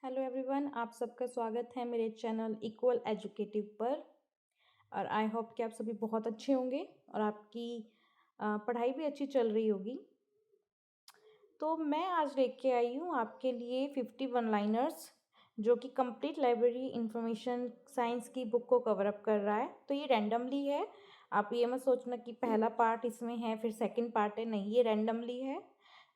Hello everyone, आप सबका स्वागत है मेरे चैनल इक्वल एजुकेटिव पर। और आई होप कि आप सभी बहुत अच्छे होंगे और आपकी पढ़ाई भी अच्छी चल रही होगी। तो मैं आज लेके आई हूँ आपके लिए 51 लाइनर्स, जो कि कंप्लीट लाइब्रेरी इंफॉर्मेशन साइंस की बुक को कवर अप कर रहा है। तो ये रैंडमली है, आप ये मत सोचना कि पहला पार्ट इसमें है फिर सेकंड पार्ट है, नहीं, ये रैंडमली है।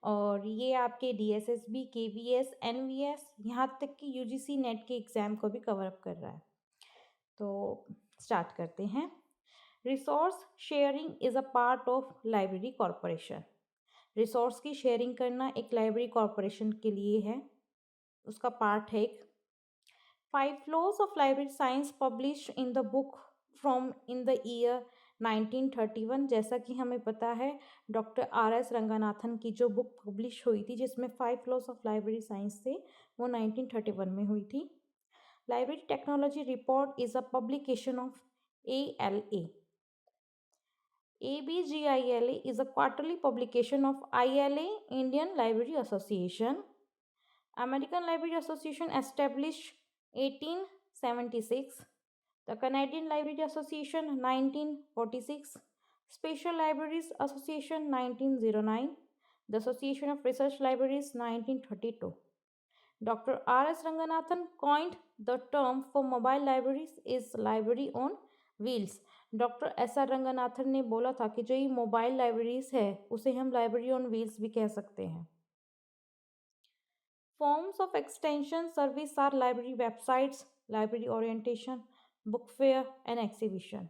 और ये आपके DSSB, KVS, NVS, यहाँ तक कि UGC नेट के एग्ज़ाम को भी कवर अप कर रहा है। तो स्टार्ट करते हैं। Resource sharing is a part of library corporation. Resource की शेयरिंग करना एक लाइब्रेरी कॉरपोरेशन के लिए है, उसका पार्ट है एक। 5 laws of library science published in the book from in the year 1931। जैसा कि हमें पता है, डॉक्टर RS रंगनाथन की जो बुक पब्लिश हुई थी जिसमें 5 laws of library science थे, वो 1931 में हुई थी। Library technology report is a publication of ALA। ABGILA is a quarterly publication of ILA, Indian Library Association. American Library Association established 1876. The Canadian Library Association 1946. Special Libraries Association 1909. The Association of Research Libraries 1932. Dr. R.S. Ranganathan coined the term for mobile libraries is library on wheels। Doctor S.R. Ranganathan ने बोला था कि जो ये mobile libraries है उसे हम library on wheels भी कह सकते हैं। Forms of extension service are library websites, library orientation, book fair and exhibition।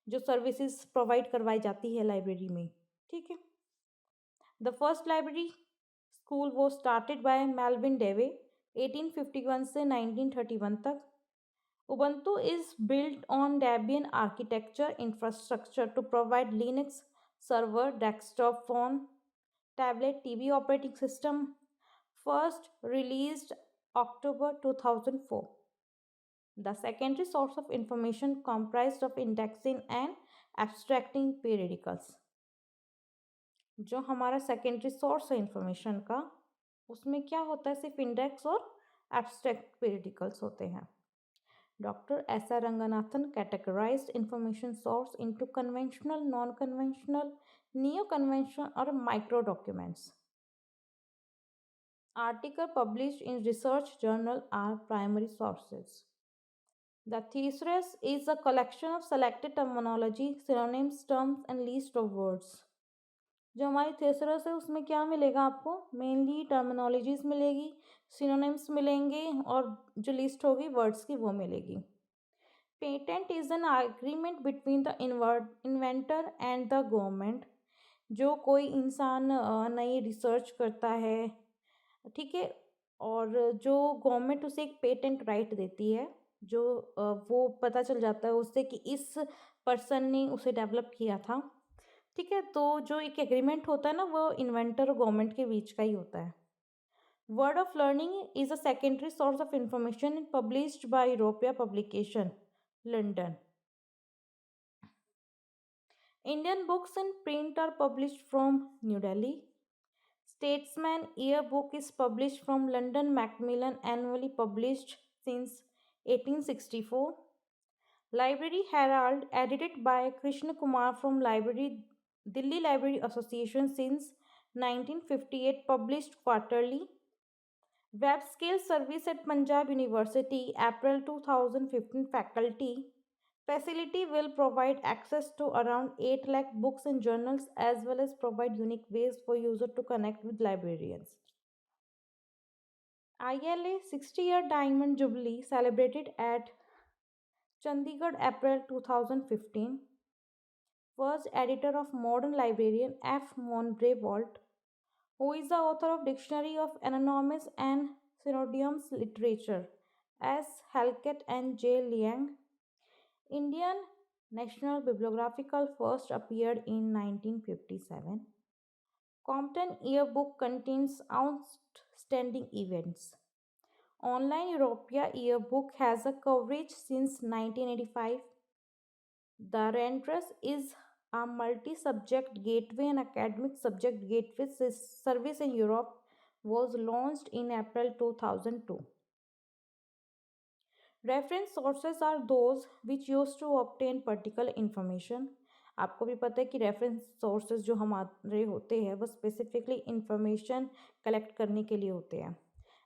जो सर्विसेज प्रोवाइड करवाई जाती है लाइब्रेरी में, ठीक है। द फर्स्ट लाइब्रेरी स्कूल वो स्टार्टेड बाय मेलविन डेवे 1851 से 1931 तक। Ubuntu is built on Debian architecture infrastructure to provide Linux server, desktop, phone, tablet, TV operating system. First released October 2004. The secondary source of information comprised of indexing and abstracting periodicals। जो हमारा secondary source है information का, उसमें क्या होता है, सिर्फ index और एब्स्ट्रैक्ट पेरिडिकल्स होते हैं। Doctor S.R. Ranganathan categorized information source into conventional, non conventional, neo conventional और micro documents. Article published in research journal are primary sources. The thesaurus is a collection of selected terminology, synonyms, terms and list of words। जो हमारी thesaurus है उसमें क्या मिलेगा आपको, mainly terminologies मिलेगी, synonyms मिलेंगे और जो लिस्ट होगी वर्ड्स की वो मिलेगी। Patent is an agreement between the inventor and the government. जो कोई इंसान नई रिसर्च करता है, ठीक है, और जो गवर्नमेंट उसे एक पेटेंट राइट देती है, जो वो पता चल जाता है उससे कि इस पर्सन ने उसे डेवलप किया था, ठीक है। तो जो एक एग्रीमेंट होता है ना, वो इन्वेंटर और गवर्नमेंट के बीच का ही होता है। Word of learning is a secondary source of information published by Europa publication, London. Indian books in print are published from New Delhi. Statesman Yearbook is published from London, Macmillan, annually published since 1864. Library Herald, edited by Krishna Kumar from Delhi Library Association since 1958, published quarterly. Web Scale Service at Punjab University, April 2015, faculty. Facility will provide access to around 8 lakh books and journals as well as provide unique ways for user to connect with librarians. ILA 60-year Diamond Jubilee celebrated at Chandigarh, April 2015. First editor of Modern Librarian F. Monbrevalt, who is the author of Dictionary of Anonymous and Synonyms Literature, S. Halkett and J. Liang. Indian National Bibliographical first appeared in 1957. Compton Yearbook contains outstanding events. Online Europea Yearbook has a coverage since 1985. The Rentress is a multi-subject gateway and academic subject gateway service in Europe, was launched in April 2002. Reference sources are those which use to obtain particular information. आपको भी पता है कि reference sources जो हमारे होते हैं वो स्पेसिफिकली इंफॉर्मेशन कलेक्ट करने के लिए होते हैं।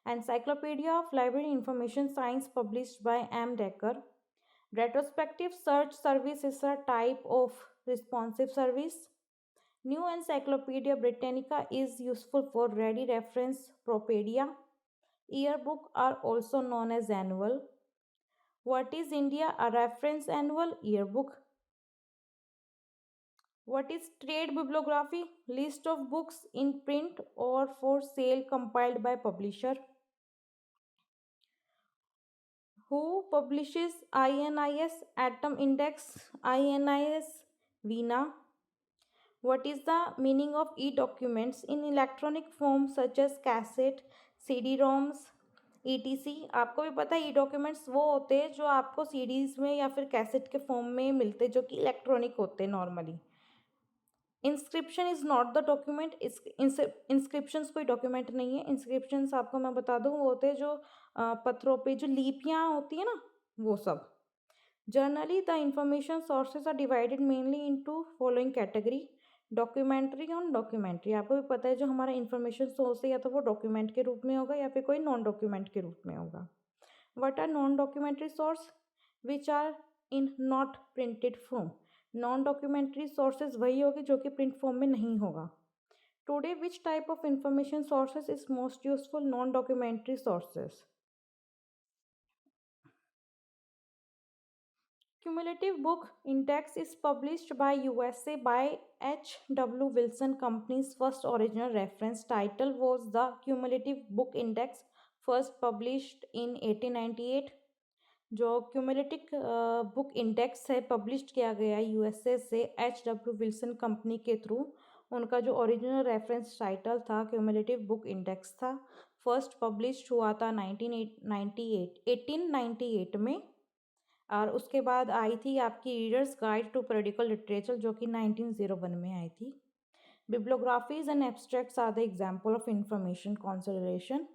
Encyclopedia of library information science published by M Dekker. Retrospective search service is a type of responsive service. New Encyclopedia Britannica is useful for ready reference propodia. Yearbook are also known as annual. What is India? A reference annual yearbook. What is trade bibliography? List of books in print or for sale compiled by publisher. Who publishes INIS Atom Index? INIS Veena. What is the meaning of e-documents in electronic form such as cassette, CD-ROMs, etc? आपको भी पता है ई-डॉक्यूमेंट्स वो होते हैं जो आपको CDs में या फिर कैसेट के फॉर्म में मिलते हैं जो कि इलेक्ट्रॉनिक होते हैं normally. Inscription is not the document. Inscriptions कोई डॉक्यूमेंट नहीं है। इंस्क्रिप्शंस आपको मैं बता दूँ वो होते हैं जो पत्थरों पे जो लिपियाँ होती है ना वो सब। Generally, the information sources are divided mainly into following category: documentary और डॉक्यूमेंट्री। आपको भी पता है जो हमारा इंफॉर्मेशन सोर्स है या तो वो डॉक्यूमेंट के रूप में होगा या फिर कोई नॉन डॉक्यूमेंट के रूप में होगा। What are non documentary source? Which are in not printed form. Non documentary sources वही होगी जो कि प्रिंट फॉर्म में नहीं होगा। Today which type of information sources is most useful? Non documentary sources. Cumulative Book Index is published by USA by H. W. Wilson Company's first original reference title was the Cumulative Book Index, first published in 1898. जो cumulative book index है publish किया गया USA से H W Wilson company के through. उनका जो original reference title था cumulative book index था। फर्स्ट पब्लिश हुआ था 1898 में। और उसके बाद आई थी आपकी readers guide to political literature जो कि 1901 में आई थी। Bibliographies and abstracts are the example of information consolidation.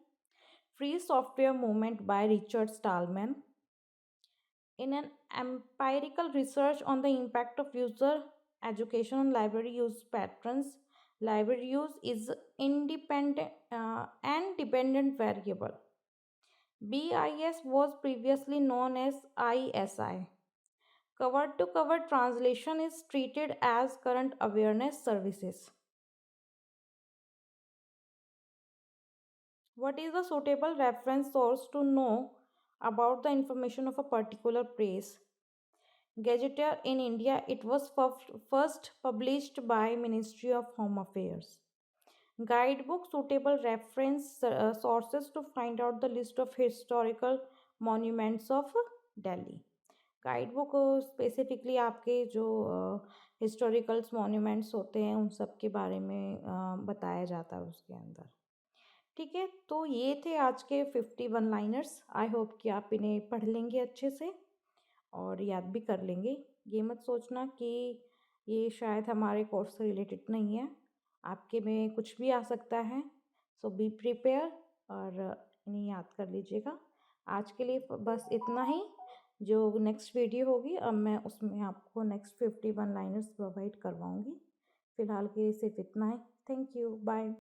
Free software movement by Richard Stallman. In an empirical research on the impact of user education on library use patterns, library use is independent and dependent variable. BIS was previously known as ISI. Cover to cover translation is treated as current awareness services. What is a suitable reference source to know about the information of a particular place? Gazetteer in India, it was first published by Ministry of Home Affairs. Guidebook suitable reference sources to find out the list of historical monuments of Delhi. Guide book specifically आपके जो हिस्टोरिकल्स monuments होते हैं उन सब के बारे में बताया जाता है उसके अंदर। ठीक है, तो ये थे आज के 51 लाइनर्स। आई होप कि आप इन्हें पढ़ लेंगे अच्छे से और याद भी कर लेंगे। ये मत सोचना कि ये शायद हमारे कोर्स से रिलेटेड नहीं है, आपके में कुछ भी आ सकता है। सो बी प्रिपेयर और इन्हें याद कर लीजिएगा। आज के लिए बस इतना ही। जो नेक्स्ट वीडियो होगी अब मैं उसमें आपको नेक्स्ट 51 लाइनर्स प्रोवाइड करवाऊँगी। फ़िलहाल के लिए सिर्फ इतना ही। Thank you, bye.